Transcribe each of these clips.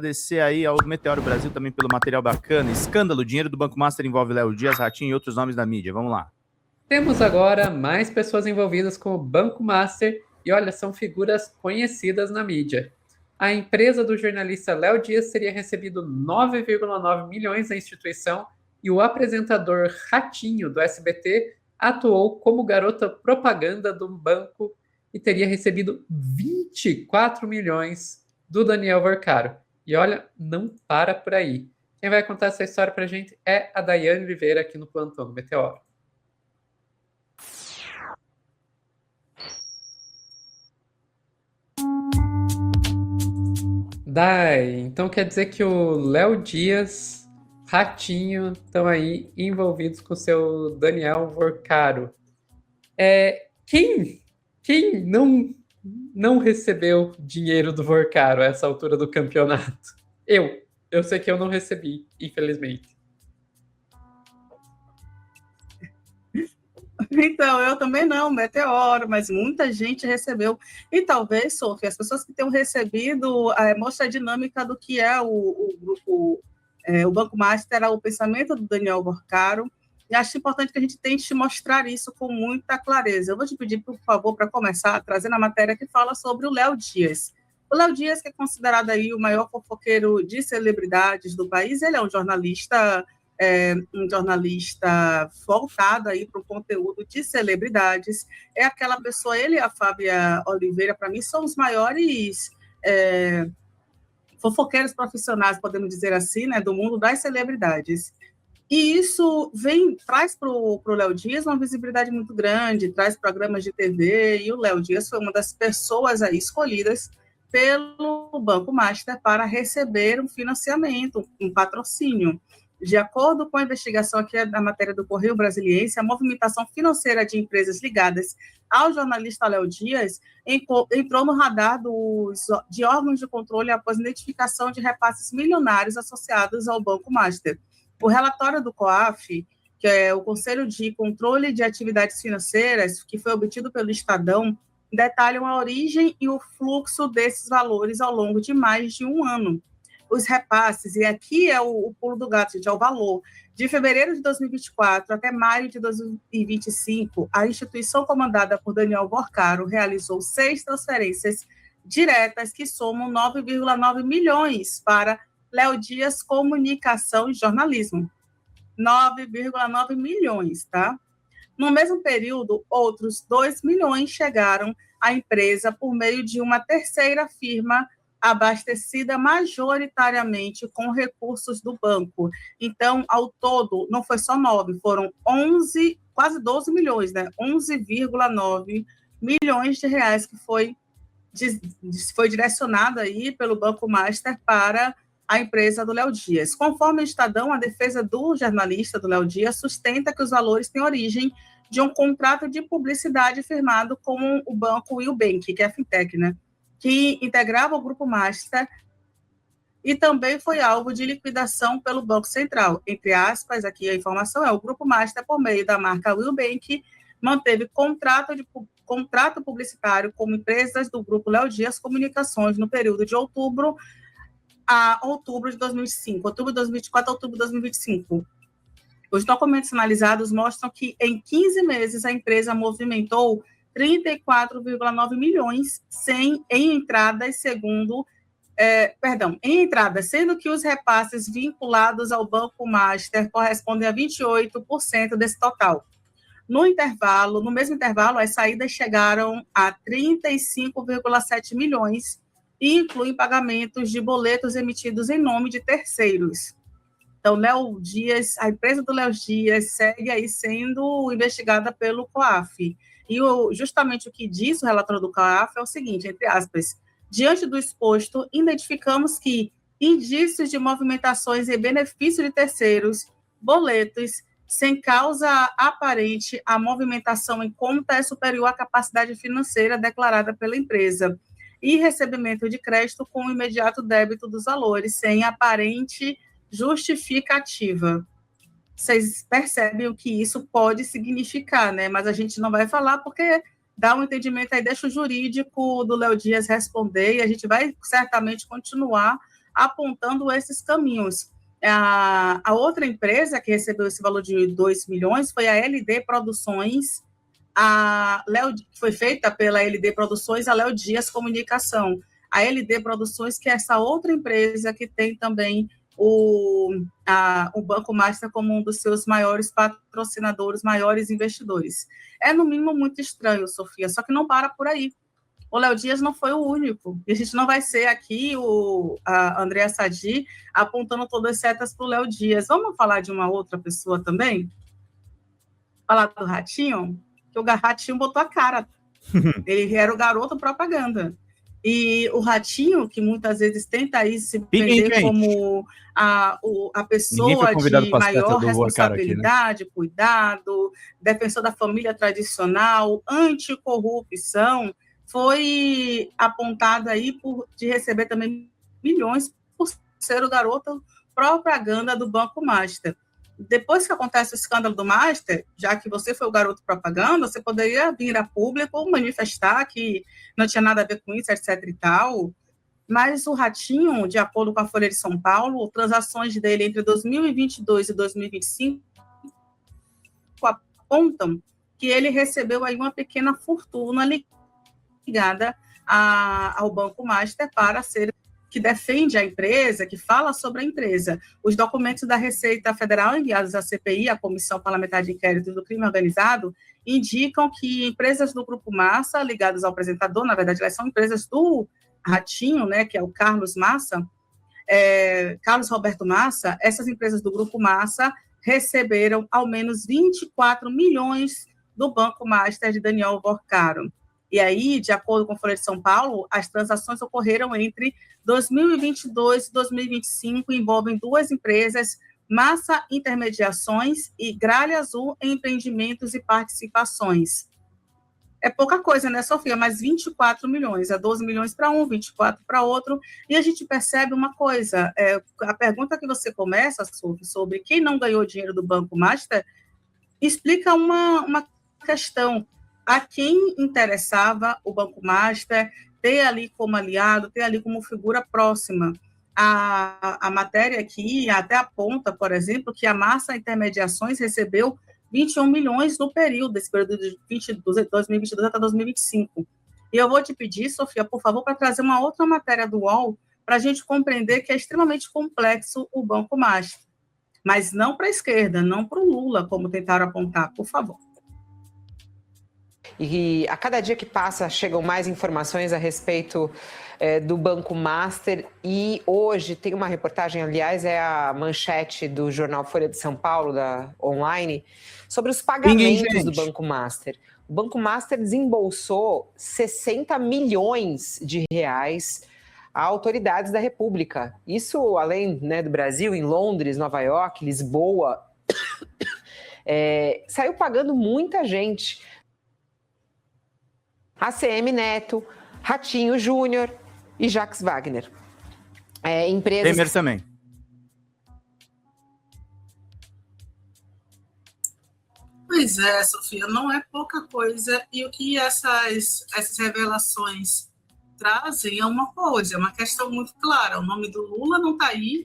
Agradecer aí ao Meteoro Brasil também pelo material bacana. Escândalo, dinheiro do Banco Master envolve Léo Dias, Ratinho e outros nomes da mídia. Vamos lá. Temos agora mais pessoas envolvidas com o Banco Master e olha, são figuras conhecidas na mídia. A empresa do jornalista Léo Dias teria recebido 9,9 milhões da instituição e o apresentador Ratinho do SBT atuou como garota propaganda do banco e teria recebido 24 milhões do Daniel Vorcaro. E olha, não para por aí. Quem vai contar essa história pra gente é a Daiane Oliveira aqui no Plantão do Meteoro. Dai, então quer dizer que o Léo Dias, Ratinho, estão aí envolvidos com o seu Daniel Vorcaro. Quem não recebeu dinheiro do Vorcaro a essa altura do campeonato? Eu sei que eu não recebi, infelizmente. Então, eu também não, Meteoro, mas muita gente recebeu. E talvez, Sofia, as pessoas que tenham recebido mostra a dinâmica do que é o grupo, o Banco Master, o pensamento do Daniel Vorcaro, e acho importante que a gente tente mostrar isso com muita clareza. Eu vou te pedir, por favor, para começar trazendo a matéria que fala sobre o Léo Dias. O Léo Dias, que é considerado aí o maior fofoqueiro de celebridades do país, ele é um jornalista voltado aí para o conteúdo de celebridades, é aquela pessoa, ele e a Fábia Oliveira, para mim, são os maiores fofoqueiros profissionais, podemos dizer assim, né, do mundo das celebridades. E isso traz para o Léo Dias uma visibilidade muito grande, traz programas de TV, e o Léo Dias foi uma das pessoas aí escolhidas pelo Banco Master para receber um financiamento, um patrocínio. De acordo com a investigação aqui da matéria do Correio Brasiliense, a movimentação financeira de empresas ligadas ao jornalista Léo Dias entrou no radar de órgãos de controle após identificação de repasses milionários associados ao Banco Master. O relatório do COAF, que é o Conselho de Controle de Atividades Financeiras, que foi obtido pelo Estadão, detalham a origem e o fluxo desses valores ao longo de mais de um ano. Os repasses, e aqui é o pulo do gato, gente, é o valor. De fevereiro de 2024 até maio de 2025, a instituição comandada por Daniel Vorcaro realizou 6 transferências diretas que somam 9,9 milhões para Léo Dias Comunicação e Jornalismo. 9,9 milhões, tá? No mesmo período, outros 2 milhões chegaram à empresa por meio de uma terceira firma abastecida majoritariamente com recursos do banco. Então, ao todo, não foi só 9, foram 11, quase 12 milhões, né? 11,9 milhões de reais que foi direcionado aí pelo Banco Master para a empresa do Léo Dias. Conforme o Estadão, a defesa do jornalista do Léo Dias sustenta que os valores têm origem de um contrato de publicidade firmado com o banco Will Bank, que é a fintech, né? Que integrava o Grupo Master e também foi alvo de liquidação pelo Banco Central. Entre aspas, aqui a informação o Grupo Master, por meio da marca Will Bank, manteve contrato publicitário com empresas do Grupo Léo Dias Comunicações no período de outubro a outubro de 2005, outubro de 2024 a outubro de 2025. Os documentos analisados mostram que em 15 meses a empresa movimentou 34,9 milhões em entradas, sendo que os repasses vinculados ao Banco Master correspondem a 28% desse total. No mesmo intervalo, as saídas chegaram a 35,7 milhões e incluem pagamentos de boletos emitidos em nome de terceiros. Então, Léo Dias, a empresa do Léo Dias segue aí sendo investigada pelo COAF. E justamente o que diz o relatório do COAF é o seguinte, entre aspas, diante do exposto, identificamos que indícios de movimentações em benefício de terceiros, boletos, sem causa aparente, a movimentação em conta é superior à capacidade financeira declarada pela empresa e recebimento de crédito com o imediato débito dos valores, sem aparente justificativa. Vocês percebem o que isso pode significar, né? Mas a gente não vai falar porque dá um entendimento aí, deixa o jurídico do Léo Dias responder e a gente vai certamente continuar apontando esses caminhos. A outra empresa que recebeu esse valor de 2 milhões foi a LD Produções, que foi feita pela LD Produções, a Léo Dias Comunicação. A LD Produções, que é essa outra empresa que tem também o Banco Master como um dos seus maiores patrocinadores, maiores investidores. É, no mínimo, muito estranho, Sofia, só que não para por aí. O Léo Dias não foi o único, e a gente não vai ser aqui a Andréa Sadi apontando todas as setas para o Léo Dias. Vamos falar de uma outra pessoa também? Falar do Ratinho? Que o Ratinho botou a cara. Ele era o garoto propaganda. E o Ratinho, que muitas vezes tenta aí se vender como a pessoa de maior responsabilidade, aqui, né? Cuidado, defensor da família tradicional, anticorrupção, foi apontado aí de receber também milhões por ser o garoto propaganda do Banco Master. Depois que acontece o escândalo do Master, já que você foi o garoto propaganda, você poderia vir a público manifestar que não tinha nada a ver com isso, etc. e tal. Mas o Ratinho, de acordo com a Folha de São Paulo, transações dele entre 2022 e 2025 apontam que ele recebeu aí uma pequena fortuna ligada ao Banco Master para ser que defende a empresa, que fala sobre a empresa. Os documentos da Receita Federal enviados à CPI, a Comissão Parlamentar de Inquérito do Crime Organizado, indicam que empresas do Grupo Massa, ligadas ao apresentador, na verdade, elas são empresas do Ratinho, né, que é o Carlos Massa, Carlos Roberto Massa, essas empresas do Grupo Massa receberam ao menos 24 milhões do Banco Master de Daniel Porcaro. E aí, de acordo com a Folha de São Paulo, as transações ocorreram entre 2022 e 2025, envolvem duas empresas, Massa Intermediações e Gralha Azul Empreendimentos e Participações. É pouca coisa, né, Sofia? Mas 24 milhões, é 12 milhões para um, 24 para outro, e a gente percebe uma coisa, a pergunta que você começa, Sofia, sobre quem não ganhou dinheiro do Banco Master, explica uma questão. A quem interessava o Banco Master ter ali como aliado, ter ali como figura próxima. A matéria aqui até aponta, por exemplo, que a Massa Intermediações recebeu 21 milhões no período, desse período de 2022 até 2025. E eu vou te pedir, Sofia, por favor, para trazer uma outra matéria do UOL, para a gente compreender que é extremamente complexo o Banco Master. Mas não para a esquerda, não para o Lula, como tentaram apontar, por favor. E a cada dia que passa chegam mais informações a respeito do Banco Master, e hoje tem uma reportagem, aliás, é a manchete do jornal Folha de São Paulo, online, sobre os pagamentos do Banco Master. O Banco Master desembolsou 60 milhões de reais a autoridades da República. Isso além, né, do Brasil, em Londres, Nova York, Lisboa, saiu pagando muita gente. ACM Neto, Ratinho Júnior e Jacques Wagner. Empresas... Temer também. Pois é, Sofia, não é pouca coisa. E o que essas revelações trazem é uma coisa, é uma questão muito clara. O nome do Lula não está aí.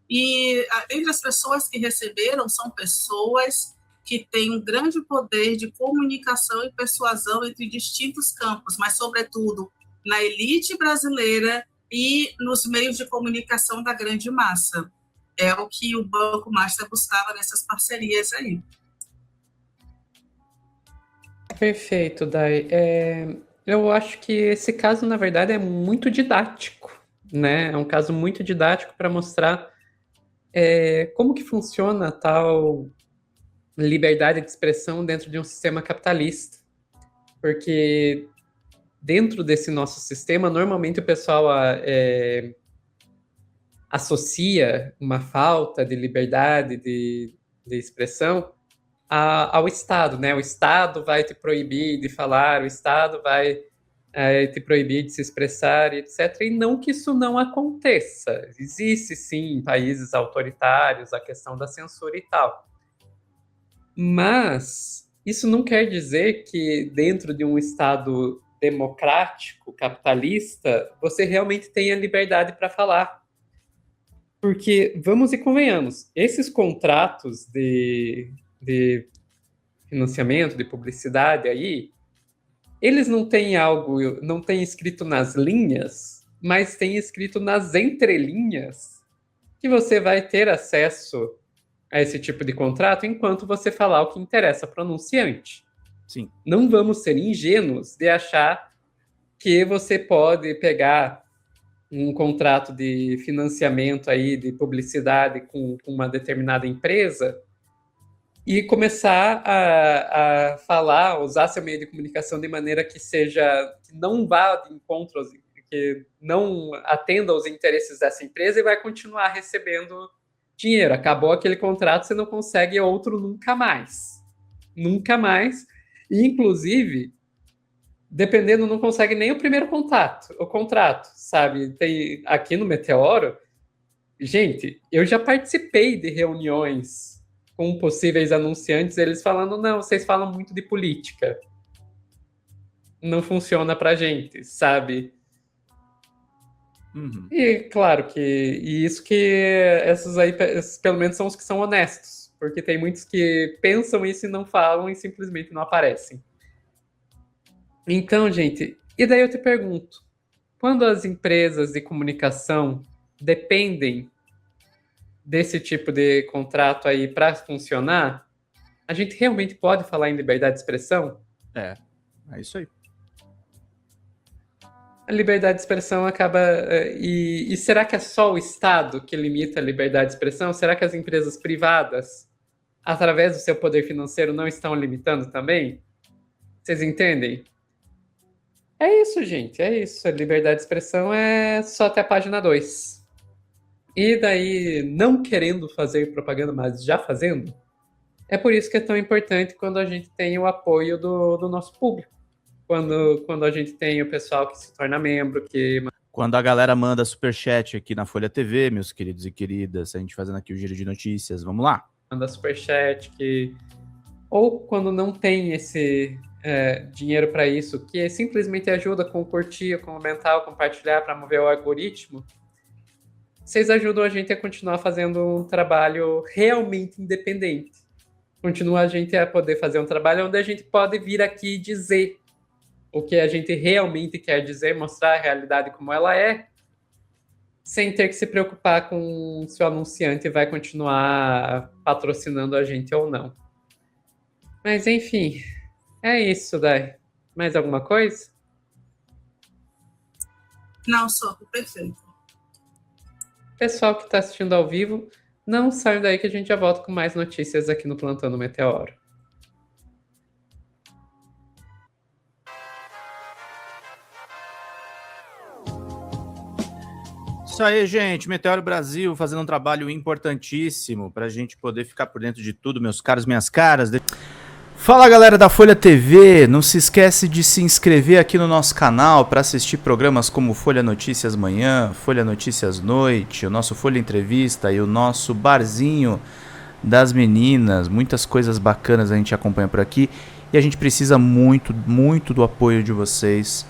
E entre as pessoas que receberam são pessoas que tem um grande poder de comunicação e persuasão entre distintos campos, mas, sobretudo, na elite brasileira e nos meios de comunicação da grande massa. É o que o Banco Master buscava nessas parcerias aí. Perfeito, Dai. Eu acho que esse caso, na verdade, é muito didático, né? É um caso muito didático para mostrar como que funciona tal liberdade de expressão dentro de um sistema capitalista. Porque dentro desse nosso sistema, normalmente o pessoal associa uma falta de liberdade de expressão ao Estado, né? O Estado vai te proibir de falar, o Estado vai te proibir de se expressar, etc. E não que isso não aconteça. Existe, sim, em países autoritários a questão da censura e tal. Mas isso não quer dizer que dentro de um Estado democrático, capitalista, você realmente tenha liberdade para falar. Porque, vamos e convenhamos, esses contratos de financiamento, de publicidade aí, eles não têm não têm escrito nas linhas, mas tem escrito nas entrelinhas que você vai ter acesso a esse tipo de contrato enquanto você falar o que interessa para o anunciante. Sim. Não vamos ser ingênuos de achar que você pode pegar um contrato de financiamento aí, de publicidade com uma determinada empresa e começar a falar, usar seu meio de comunicação de maneira que não vá de encontro, que não atenda aos interesses dessa empresa e vai continuar recebendo dinheiro. Acabou aquele contrato, você não consegue outro nunca mais. Nunca mais. E, inclusive, dependendo, não consegue nem o primeiro contrato, sabe? Tem aqui no Meteoro, gente, eu já participei de reuniões com possíveis anunciantes, eles falando, não, vocês falam muito de política. Não funciona pra gente, sabe? Uhum. E claro que esses aí, pelo menos, são os que são honestos, porque tem muitos que pensam isso e não falam e simplesmente não aparecem. Então, gente, e daí eu te pergunto, quando as empresas de comunicação dependem desse tipo de contrato aí para funcionar, a gente realmente pode falar em liberdade de expressão? É isso aí. A liberdade de expressão acaba... E será que é só o Estado que limita a liberdade de expressão? Será que as empresas privadas, através do seu poder financeiro, não estão limitando também? Vocês entendem? É isso, gente. É isso. A liberdade de expressão é só até a página 2. E daí, não querendo fazer propaganda, mas já fazendo, é por isso que é tão importante quando a gente tem o apoio do nosso público. Quando a gente tem o pessoal que se torna membro, Quando a galera manda superchat aqui na Folha TV, meus queridos e queridas, a gente fazendo aqui o giro de notícias, vamos lá. Manda superchat, ou quando não tem esse dinheiro para isso, que simplesmente ajuda com curtir, comentar, compartilhar para mover o algoritmo, vocês ajudam a gente a continuar fazendo um trabalho realmente independente. Continua a gente a poder fazer um trabalho onde a gente pode vir aqui dizer o que a gente realmente quer dizer, mostrar a realidade como ela é, sem ter que se preocupar com se o anunciante vai continuar patrocinando a gente ou não. Mas, enfim, é isso, Dai. Mais alguma coisa? Não, só, perfeito. Pessoal que está assistindo ao vivo, não saiam daí que a gente já volta com mais notícias aqui no Plantão do Meteoro. Isso aí, gente. Meteoro Brasil fazendo um trabalho importantíssimo para a gente poder ficar por dentro de tudo, meus caros, minhas caras. Fala, galera da Folha TV. Não se esquece de se inscrever aqui no nosso canal para assistir programas como Folha Notícias Manhã, Folha Notícias Noite, o nosso Folha Entrevista e o nosso Barzinho das Meninas. Muitas coisas bacanas a gente acompanha por aqui e a gente precisa muito, muito do apoio de vocês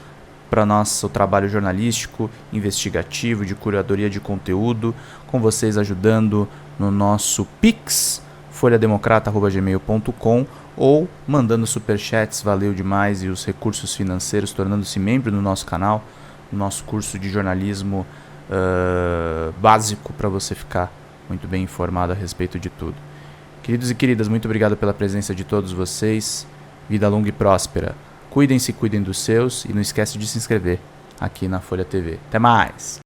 para nosso trabalho jornalístico, investigativo, de curadoria de conteúdo, com vocês ajudando no nosso Pix, folhademocrata@gmail.com, ou mandando superchats, valeu demais, e os recursos financeiros, tornando-se membro do nosso canal, no nosso curso de jornalismo básico, para você ficar muito bem informado a respeito de tudo. Queridos e queridas, muito obrigado pela presença de todos vocês, vida longa e próspera. Cuidem-se, cuidem dos seus e não esquece de se inscrever aqui na Folha TV. Até mais!